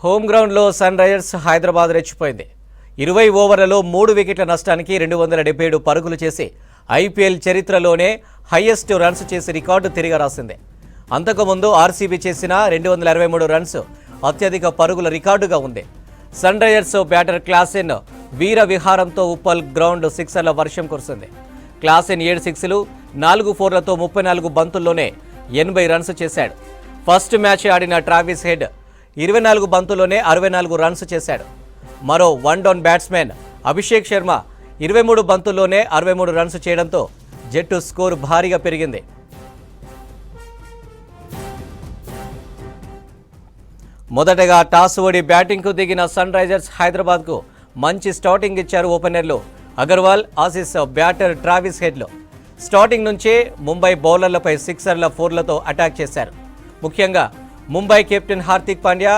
Home గ్రౌండ్లో sun Risers Hyderabad రెచ్చిపోయింది. 20 ఓవర్లలో 3 వికెట్ల నష్టానికి 277 పరుగులు చేసి ఐపీఎల్ చరిత్రలోనే హైయెస్ట్ రన్స్ చేసి రికార్డు తిరిగి రాసింది. అంతకుముందు ఆర్సీబీ చేసిన 223 రన్స్ అత్యధిక పరుగుల రికార్డుగా ఉంది. సన్ రైజర్స్ బ్యాటర్ క్లాసెన్ వీర విహారంతో ఉప్పల్ గ్రౌండ్ సిక్సర్ల వర్షం కురిసింది. క్లాసెన్ 7 సిక్స్లు 4 ఫోర్లతో 34 బంతుల్లోనే 80 రన్స్ చేశాడు. ఫస్ట్ మ్యాచ్ ఆడిన ట్రావిస్ హెడ్ 24 బంతుల్లోనే 64 రన్స్ చేశాడు. మరో one down batsmen Abhishek Sharma 23 బంతుల్లోనే 63 runs చేయడంతో జట్టు స్కోరు భారీగా పెరిగింది. మొదటగా టాస్ ఓడి బ్యాటింగ్కు దిగిన సన్ రైజర్స్ హైదరాబాద్కు మంచి స్టార్టింగ్ ఇచ్చారు ఓపెనర్లు అగర్వాల్, ఆసీస్ బ్యాటర్ ట్రావిస్ హెడ్లు. స్టార్టింగ్ నుంచే ముంబై బౌలర్లపై సిక్సర్ల ఫోర్లతో అటాక్ చేశారు. ముఖ్యంగా ముంబై కెప్టెన్ హార్దిక్ పాండ్యా,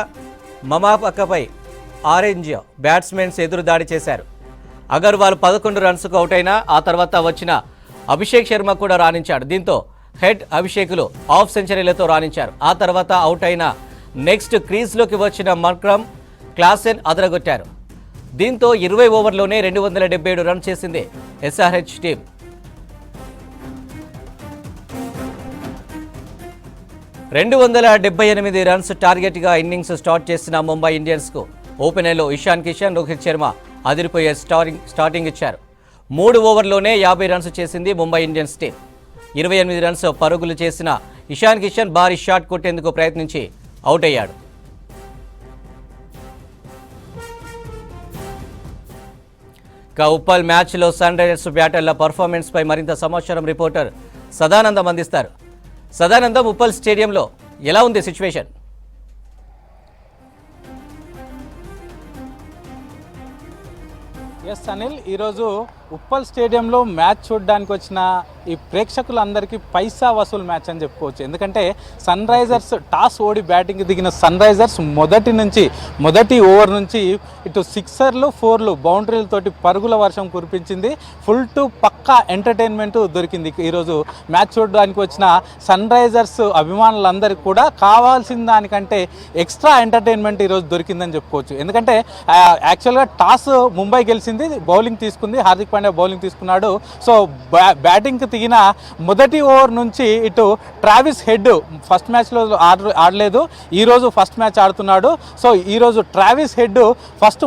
మమాపకపై ఆరెంజ్ బ్యాట్స్మెన్స్ ఎదురుదాడి చేశారు. అగర్వాల్ 11 రన్స్కు అవుట్ అయినా ఆ తర్వాత వచ్చిన అభిషేక్ శర్మ కూడా రాణించాడు. దీంతో హెడ్, అభిషేకులు హాఫ్ సెంచరీలతో రాణించారు. ఆ తర్వాత అవుట్ అయిన నెక్స్ట్ క్రీజ్లోకి వచ్చిన మర్క్రమ్, క్లాసెన్ అదరగొట్టారు. దీంతో 20 ఓవర్లోనే 277 రన్ చేసింది ఎస్ఆర్హెచ్ టీం. రెండు 278 రన్స్ టార్గెట్గా ఇన్నింగ్స్ స్టార్ట్ చేసిన ముంబై ఇండియన్స్కు ఓపెనర్లో ఇషాన్ కిషన్, రోహిత్ శర్మ అదిరిపోయే స్టార్టింగ్ ఇచ్చారు. 3 ఓవర్లోనే 50 రన్స్ చేసింది ముంబై ఇండియన్స్ టీం. 28 రన్స్ పరుగులు చేసిన ఇషాన్ కిషన్ భారీ షాట్ కొట్టేందుకు ప్రయత్నించి అవుట్ అయ్యాడు. ఉప్పల్ మ్యాచ్లో సన్ రైజర్స్ బ్యాటర్ల పర్ఫార్మెన్స్పై మరింత సమాచారం రిపోర్టర్ సదానందం అందిస్తారు. సదానందం, ఉప్పల్ స్టేడియంలో ఎలా ఉంది సిచ్యువేషన్? ఎస్ అనిల్, ఈరోజు ఉప్పల్ స్టేడియంలో మ్యాచ్ చూడడానికి వచ్చిన ఈ ప్రేక్షకులందరికీ పైసా వసూలు మ్యాచ్ అని చెప్పుకోవచ్చు. ఎందుకంటే సన్ రైజర్స్ టాస్ ఓడి బ్యాటింగ్ దిగిన సన్ రైజర్స్ మొదటి ఓవర్ నుంచి ఇటు సిక్సర్లు, ఫోర్లు, బౌండరీలతోటి పరుగుల వర్షం కురిపించింది. ఫుల్ టు పక్కా ఎంటర్టైన్మెంట్ దొరికింది. ఈరోజు మ్యాచ్ చూడడానికి వచ్చిన సన్ రైజర్స్ అభిమానులందరికీ కూడా కావాల్సిన దానికంటే ఎక్స్ట్రా ఎంటర్టైన్మెంట్ ఈరోజు దొరికిందని చెప్పుకోవచ్చు. ఎందుకంటే యాక్చువల్గా టాస్ ముంబై గెలిచింది, బౌలింగ్ తీసుకుంది, హార్దిక్ పాండ్యా బౌలింగ్ తీసుకున్నాడు. సో బ్యాటింగ్కి దిగిన మొదటి ఓవర్ నుంచి ఇటు ట్రావిస్ హెడ్ ఫస్ట్ మ్యాచ్లో ఆడలేదు, ఈరోజు ఫస్ట్ మ్యాచ్ ఆడుతున్నాడు. సో ఈరోజు ట్రావిస్ హెడ్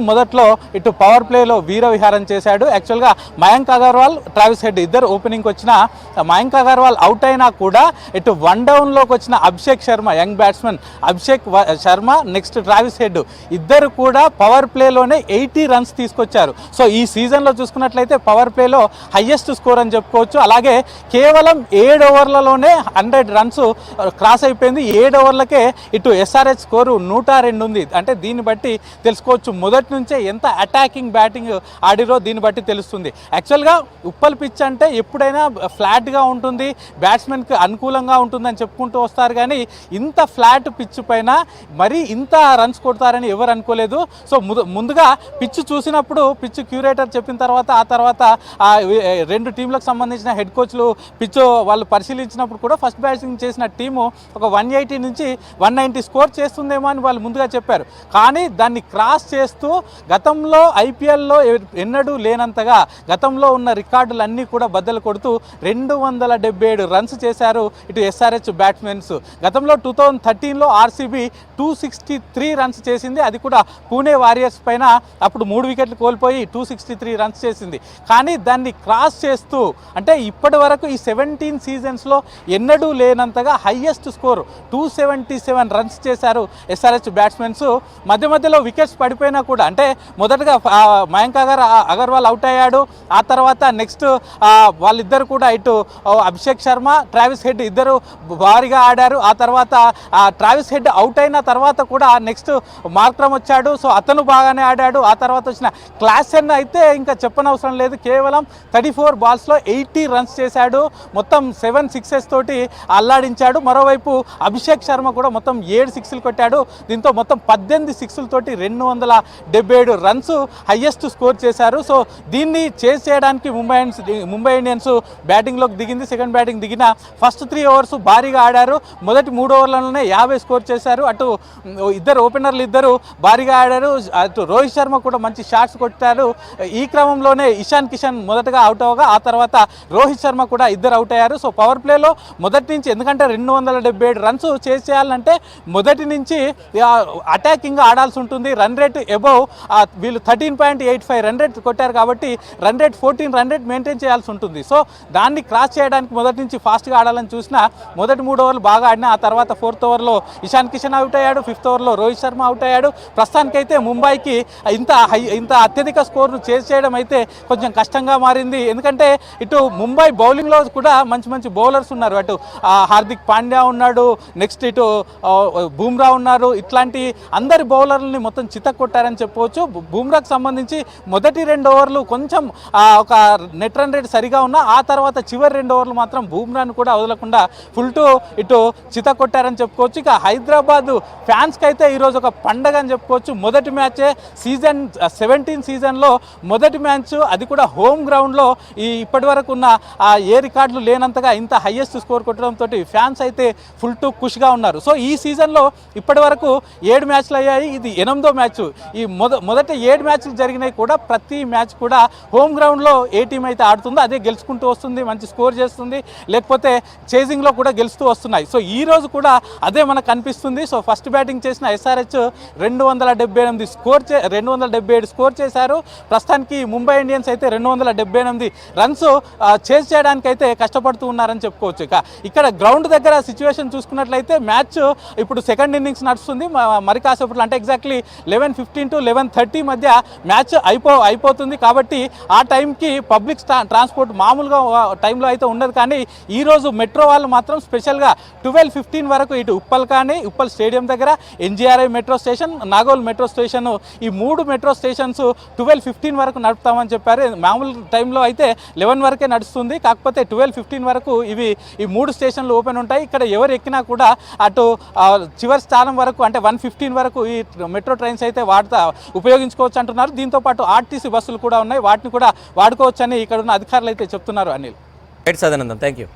మొదట్లో ఇటు పవర్ ప్లేలో వీర విహారం చేశాడు. యాక్చువల్గా మయాంక్ అగర్వాల్, ట్రావిస్ హెడ్ ఇద్దరు ఓపెనింగ్కి వచ్చిన మయాంక్ అగర్వాల్ అవుట్ అయినా కూడా ఇటు వన్ డౌన్లోకి వచ్చిన Abhishek Sharma, young batsmen Abhishek Sharma, next Travis head ఇద్దరు కూడా పవర్ ప్లేలోనే 80 రన్స్ తీసుకొచ్చారు. సో ఈ సీజన్లో చూసుకున్నట్లయితే పవర్ ప్లేలో హయ్యెస్ట్ స్కోర్ అని చెప్పుకోవచ్చు. అలాగే కేవలం 7 ఓవర్లలోనే 100 రన్స్ క్రాస్ అయిపోయింది. 7 ఓవర్లకే ఇటు ఎస్ఆర్హెచ్ స్కోరు 102 ఉంది. అంటే దీన్ని బట్టి తెలుసుకోవచ్చు మొదటి నుంచే ఎంత అటాకింగ్ బ్యాటింగ్ ఆడిరో దీన్ని బట్టి తెలుస్తుంది. యాక్చువల్గా ఉప్పల్ పిచ్ అంటే ఎప్పుడైనా ఫ్లాట్గా ఉంటుంది, బ్యాట్స్మెన్కి అనుకూలంగా ఉంటుందని చెప్పుకుంటూ వస్తారు. కానీ ఇంత ఫ్లాట్ పిచ్ పైన మరి ఇంత రన్స్ కొడతారని ఎవరు అనుకోలేదు. సో ముందుగా పిచ్ చూసినప్పుడు, పిచ్ క్యూరేటర్ చెప్పిన తర్వాత, ఆ తర్వాత రెండు టీంలకు సంబంధించిన హెడ్ కోచ్లు పిచ్ వాళ్ళు పరిశీలించినప్పుడు కూడా ఫస్ట్ బ్యాటింగ్ చేసిన టీము ఒక 180 నుంచి 190 స్కోర్ చేస్తుందేమో అని వాళ్ళు ముందుగా చెప్పారు. కానీ దాన్ని క్రాస్ చేస్తూ గతంలో ఐపీఎల్లో ఎన్నడూ లేనంతగా గతంలో ఉన్న రికార్డులన్నీ కూడా బద్దలు కొడుతూ 277 రన్స్ చేశారు ఇటు ఎస్ఆర్హెచ్ బ్యాట్స్మెన్స్. గతంలో 2013లో ఆర్సీబీ 263 రన్స్ చేసింది, అది కూడా పూణే వారియర్స్ పైన. అప్పుడు 3 వికెట్లు కోల్పోయి 263 రన్స్ చేసింది. కానీ దాన్ని క్రాస్ చేస్తూ అంటే ఇప్పటి వరకు ఈ 17 సీజన్స్లో ఎన్నడూ లేనంతగా హయ్యెస్ట్ స్కోర్ 277 రన్స్ చేశారు ఎస్ఆర్హెచ్ బ్యాట్స్మెన్స్. మధ్యలో వికెట్స్ పడిపోయినా కూడా, అంటే మొదటగా మయాంక్ అగర్వాల్ అవుట్ అయ్యాడు, ఆ తర్వాత నెక్స్ట్ వాళ్ళిద్దరు కూడా ఇటు అభిషేక్ శర్మ, ట్రావిస్ హెడ్ ఇద్దరు భారీగా ఆడారు. ఆ తర్వాత ట్రావిస్ హెడ్ అవుట్ అయిన తర్వాత కూడా నెక్స్ట్ మార్క్రమ్ వచ్చాడు, సో అతను బాగానే ఆడాడు. ఆ తర్వాత వచ్చిన క్లాసెన్ అయితే ఇంకా చెప్పనవసరం లేదు. లేదు, కేవలం 34 బాల్స్లో 80 రన్స్ చేశాడు. మొత్తం 7 సిక్సెస్ తోటి అల్లాడించాడు. మరోవైపు అభిషేక్ శర్మ కూడా మొత్తం 7 సిక్స్లు కొట్టాడు. దీంతో మొత్తం 18 సిక్స్లతోటి 277 రన్స్ హైయెస్ట్ స్కోర్ చేశారు. సో దీన్ని చేజ్ చేయడానికి ముంబై ఇండియన్స్ బ్యాటింగ్లోకి దిగింది. సెకండ్ బ్యాటింగ్ దిగిన ఫస్ట్ 3 ఓవర్స్ భారీగా ఆడారు. మొదటి 3 ఓవర్లలోనే 50 స్కోర్ చేశారు. అటు ఇద్దరు ఓపెనర్లు ఇద్దరు భారీగా ఆడారు. అటు రోహిత్ శర్మ కూడా మంచి షాట్స్ కొట్టారు. ఈ క్రమంలోనే ఇషాన్ కిషన్ మొదటగా అవుట్ అవగా ఆ తర్వాత రోహిత్ శర్మ కూడా ఇద్దరు అవుట్ అయ్యారు. సో పవర్ ప్లేలో మొదటి నుంచి, ఎందుకంటే 277 రన్స్ చేయాలంటే మొదటి నుంచి అటాకింగ్ ఆడాల్సి ఉంటుంది. రన్ రేట్ అబౌవ్ వీళ్ళు 13.85 రన్ రేట్ కొట్టారు కాబట్టి run rate 14 run rate maintain చేయాల్సి ఉంటుంది. సో దాన్ని క్రాస్ చేయడానికి మొదటి నుంచి ఫాస్ట్గా ఆడాలని చూసినా మొదటి 3 ఓవర్లు బాగా ఆడినా ఆ తర్వాత 4th ఓవర్లో ఇషాన్ కిషన్ అవుట్ అయ్యాడు. 5th ఓవర్లో రోహిత్ శర్మ అవుట్ అయ్యాడు. ప్రస్తుతానికైతే ముంబైకి ఇంత అత్యధిక స్కోర్ను చేజ్ చేయడం అయితే కొంచెం కష్టంగా మారింది. ఎందుకంటే ఇటు ముంబై బౌలింగ్లో కూడా మంచి బౌలర్స్ ఉన్నారు. అటు హార్దిక్ పాండ్యా ఉన్నాడు, నెక్స్ట్ ఇటు బూమ్రా ఉన్నారు. ఇట్లాంటి అందరి బౌలర్లని మొత్తం చితక్కొట్టారని చెప్పవచ్చు. బూమ్రాకు సంబంధించి మొదటి 2 ఓవర్లు కొంచెం ఒక నెట్ రన్ రేట్ సరిగా ఉన్నా ఆ తర్వాత చివరి 2 ఓవర్లు మాత్రం బూమ్రాను కూడా వదలకుండా ఫుల్ టు ఇటు చితక్కొట్టారని చెప్పుకోవచ్చు. ఇక హైదరాబాద్ ఫ్యాన్స్కి అయితే ఈరోజు ఒక పండగ అని చెప్పుకోవచ్చు. మొదటి మ్యాచే సీజన్ 17 సీజన్లో మొదటి మ్యాచ్, అది కూడా హోమ్ గ్రౌండ్లో ఇప్పటి వరకు ఉన్న ఏ రికార్డులు లేనంతగా ఇంత హైయెస్ట్ స్కోర్ కొట్టడంతో ఫ్యాన్స్ అయితే ఫుల్ టు ఖుష్గా ఉన్నారు. సో ఈ సీజన్లో ఇప్పటి వరకు 7 మ్యాచ్లు అయ్యాయి. ఇది 8వ మ్యాచ్. ఈ మొదట 7 మ్యాచ్లు జరిగినాయి కూడా ప్రతి మ్యాచ్ కూడా హోమ్ గ్రౌండ్లో ఏ టీం అయితే ఆడుతుందో అదే గెలుచుకుంటూ వస్తుంది, మంచి స్కోర్ చేస్తుంది, లేకపోతే చేజింగ్లో కూడా గెలుస్తూ వస్తున్నాయి. సో ఈ రోజు కూడా అదే మనకు కనిపిస్తుంది. సో ఫస్ట్ బ్యాటింగ్ చేసిన ఎస్ఆర్హెచ్ 277 స్కోర్ చేశారు. ప్రస్తుతానికి ముంబై ఇండియన్స్ అయితే 278 రన్స్ చేజ్ చేయడానికి అయితే కష్టపడుతూ ఉన్నారని చెప్పుకోవచ్చు. ఇక్కడ గ్రౌండ్ దగ్గర సిచ్యువేషన్ చూసుకున్నట్లయితే మ్యాచ్ ఇప్పుడు సెకండ్ ఇన్నింగ్స్ నడుస్తుంది. మరి కాసేపట్లో అంటే ఎగ్జాక్ట్లీ 11:15 to 11:30 మధ్య మ్యాచ్ అయిపోతుంది. కాబట్టి ఆ టైంకి పబ్లిక్ ట్రాన్స్పోర్ట్ మామూలుగా టైంలో అయితే ఉండదు. కానీ ఈరోజు మెట్రో వాళ్ళు మాత్రం స్పెషల్గా 12:15 వరకు ఇటు ఉప్పల్ స్టేడియం దగ్గర NGRI metro station, Nagole metro station, ఈ 3 మెట్రో స్టేషన్స్ 12:15 వరకు నడుపుతామని చెప్పారు. మామూలు టైంలో అయితే 11 వరకే నడుస్తుంది. కాకపోతే 12:15 వరకు ఈ 3 స్టేషన్లు ఓపెన్ ఉంటాయి. ఇక్కడ ఎవరు ఎక్కినా కూడా అటు చివరి స్థానం వరకు అంటే 1:15 వరకు ఈ మెట్రో ట్రైన్స్ అయితే ఉపయోగించుకోవచ్చు అంటున్నారు. దీంతో పాటు ఆర్టీసీ బస్సులు కూడా ఉన్నాయి, వాటిని కూడా వాడుకోవచ్చని ఇక్కడ ఉన్న అధికారులు అయితే చెప్తున్నారు. Anil, right Sadanandam, thank you.